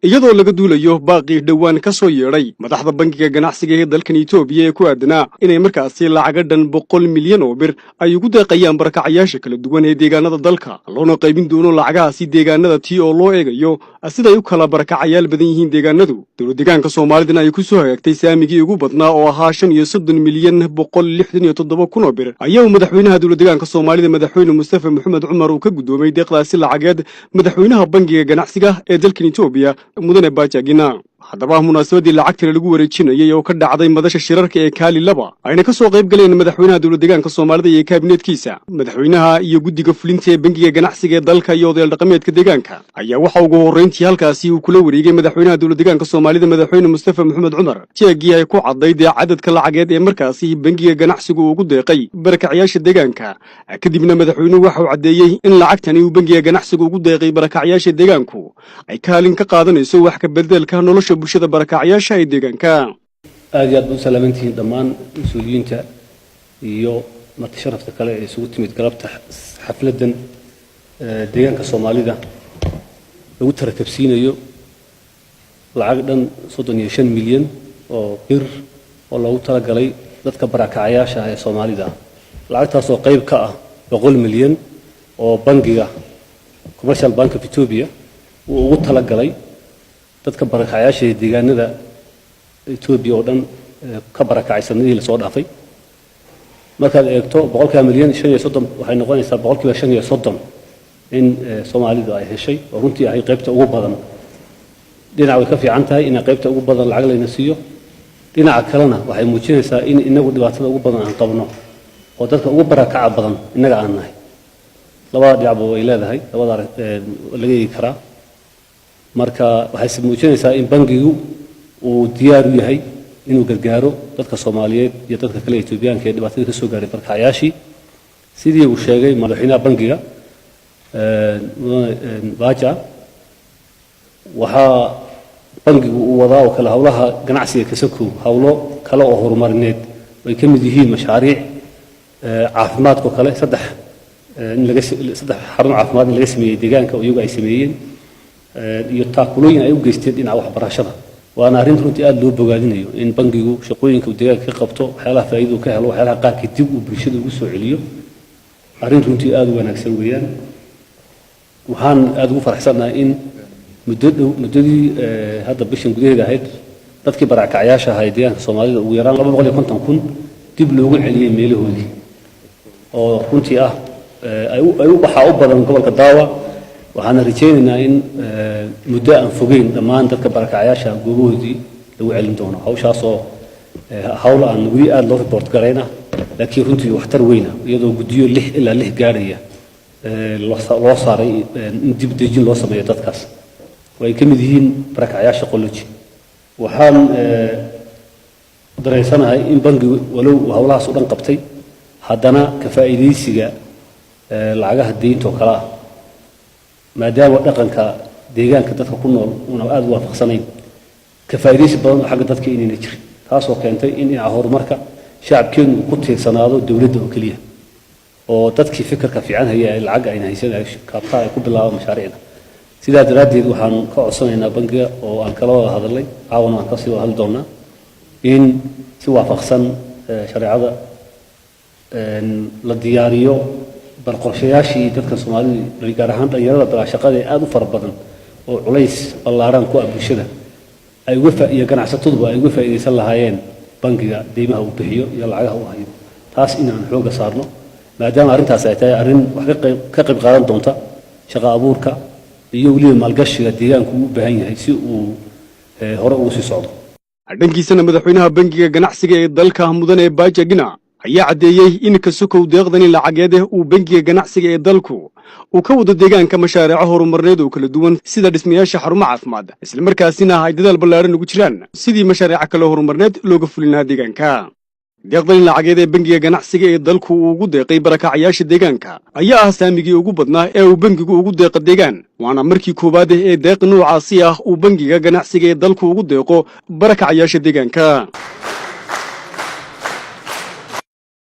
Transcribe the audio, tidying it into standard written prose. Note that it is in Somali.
iyadoo laga duulayo baaqii dhawaan ka soo yeedhay madaxda bangiga ganacsiga ee dalkan Itoobiya ee ku aadanaa inay markaasi lacag dhan 100 milyan oo bir ay ugu deeqayaan barakacayaasha kala duwan ee deegaanada dalka loona qaybin doono lacagahaasi deegaanada tii oo loo eegayo sida ay u kala barakacayaal badan yihiin deegaanadu dowlad deegaanka Soomaalida ay ku soo hagaagtay saamigii ugu badnaa oo ahaa 35 milyan 167 kun oo bir ayaa madaxweynaha dowlad deegaanka Soomaalida madaxweyne Mustafa Maxamed Cumar uu ka gudoomay deeqdaasi lacageed madaxweynaha bangiga ganacsiga ee dalkan Itoobiya mudane baajagina haddaba munaasabadii lacagta lagu wareejinayay oo ka dhacday madasha shirarka ee kaali laba ayna ka soo qayb galeen madaxweynaha dowlad deegaanka Soomaalida iyo kabinetkiisa madaxweynaha iyo guddiga fulinta ee bangiga ganacsiga ee dalka iyo odayaal dhaqameedka deegaanka ayaa waxa ugu horeyntii halkaasi uu kula wareegay madaxweynaha dowlad deegaanka Soomaalida madaxweyne Mustafa Maxamed Cumar jeegii ay ku caddayd cadadka lacageed ee markaasi bangiga ganacsigu ugu deeqay barakacayaasha deegaanka kadibna madaxweynuhu waxa uu cadeeyay in lacagtani uu bangiga ganacsigu ugu deeqay barakacayaasha deegaanku ay kaalin ka qaadanayso wax ka bedelka nolosha bulshada barakacayaasha ee deegaanka aad iyo aad u salaamantiin dhammaan mas'uuliyiinta iyo marti sharafta kale ee isugu timid galabta xafladan deegaanka Soomaalida lagu tartabsiinayo lacag dhan 35 milyan oo bir oo lagu talagalay dadka barakacayaasha ee Soomaalida lacagtaas oo qayb ka ah 100 milyan oo bangiga Commercial Bank of Ethiopia uu ugu talagalay dadka barakacayaasha deegaanada Itoobiya oo dhan ka barakacaysanadii la soo dhaafay markaad eegto 100 milyan 35 waxay noqonaysaa 35 in Soomaalidu ay heshay oo runtii ay qaybta ugu badan dhinaca way ka fiican tahay in qaybta ugu badan lacag la siiyo dhinaca kalena waxay muujinaysaa in inagu dhibaatada ugu badan aan qabno oo dadka ugu barakaca badan inaga aan nahay labada dhinac way leedahay labada laga yeeri karaa marka waxay muujinaysaa in bangigu uu diyaar u yahay inuu gargaaro dadka Soomaaliyeed iyo dadka kale Itoobiyaanka ee dhibaatada ka soo gaaray barakacayaashii sidii uu sheegay madaxweynaha bangiga baaja waxa bangigu uu wadaa oo kala hawlaha ganacsiga ka soo hawlo kale oo horumarineed way ka mid yihiin mashaariic caafimaadka kale saddex xarun caafimaad laga sameeyay deegaanka oo iyagu ay sameeyeen iyo taakulooyin ay u geysteen dhinaca waxbarashada waana arrin runtii aad loo bogaadinayo in bangigu shaqooyinka deegaanka ka qabto waxyaalaha faa'iido ka helo waxyaalaha qaarkii dib u bulshada ugu soo celiyo arrin runtii aad u wanaagsan weeyaan waxaan aad ugu faraxsanahay in muddadii hadda bishan gudaheeda ahayd dadkii barakacayaasha ahaa deegaanka Soomaalida ugu yaraan 250 kun dib loogu celiyay meelahoodii oo runtii ah ay u baxaa u badan gobolka Daawa waxaan rajaynaynaa in muddo aan fogeyn dhammaan dadka barakacayaasha goobahoodii lagu celin doono hawshaas oo hawl aan weli aad loo report garayna laakiin runtii waxtar weyn iyadoo guddiyo 6 ilaa 6 gaaraya loo saaray in dib dejin loo sameeyo dadkaas way ka mid yihiin barakacayaasha qoloji waxaan dareensanahay in bangigu walow hawlahaas u dhan qabtay haddana ka faa'iideysiga lacagaha deynta oo kala maadaama dhaqanka deegaanka dadka ku nool una aad u waafaqsanayn ka faa'iideysi badan xagga dadka inayna jirin taas oo keentay in horumarka shacabkeenu ku tiirsanaado dawladda oo kaliya oo dadkii fikirka fiican hayay lacag ayna haysan kaabta ay ku bilaabo mashaariicda sidaa daraadeed waxaan ka codsanaynaa bangiga oo aan kala wada hadalay caawana aan ka sii wada hadli doonaa in si waafaqsan shariicada la diyaariyo barqorshayaashii dadka Soomaalida gaar ahaan dhalinyarada barashaqada aad u fara badan oo culays ballaaran ku ah bulshada ay uga faa'iido ganacsatadu ay uga faa'iideysan lahaayeen bangiga deymaha uu bixiyo iyo lacagaha uu hayo taas inaan xooga saarno maadaama arrintaas ay tahay arrin wax ka qayb qaadan doonta shaqo abuurka iyo weliba maalgashiga deegaanku u baahan yahay si uu hore ugu sii socdo dhankiisana madaxweynaha bangiga ganacsiga ee dalka mudane baajagina ayaa cadeeyay in ka sokow deeqdani lacageed uu bangiga ganacsiga ee dalku uu ka wado deegaanka mashaariic horumarineed oo kala duwan sida dhismayaasha xarumaha caafimaad isla markaasina ay dadaal ballaaran ugu jiraan sidii mashaariic kale horumarineed looga fulinayo deegaanka deeqdani lacageed ee bangiga ganacsiga ee dalku uu ugu deeqay barakacayaasha deegaanka ayaa ah saamigii ugu badnaa ee uu bangigu ugu deeqo deegaan waana markii koowaad ee deeq noocaasi ah uu bangiga ganacsiga ee dalku ugu deeqo barakacayaasha deegaanka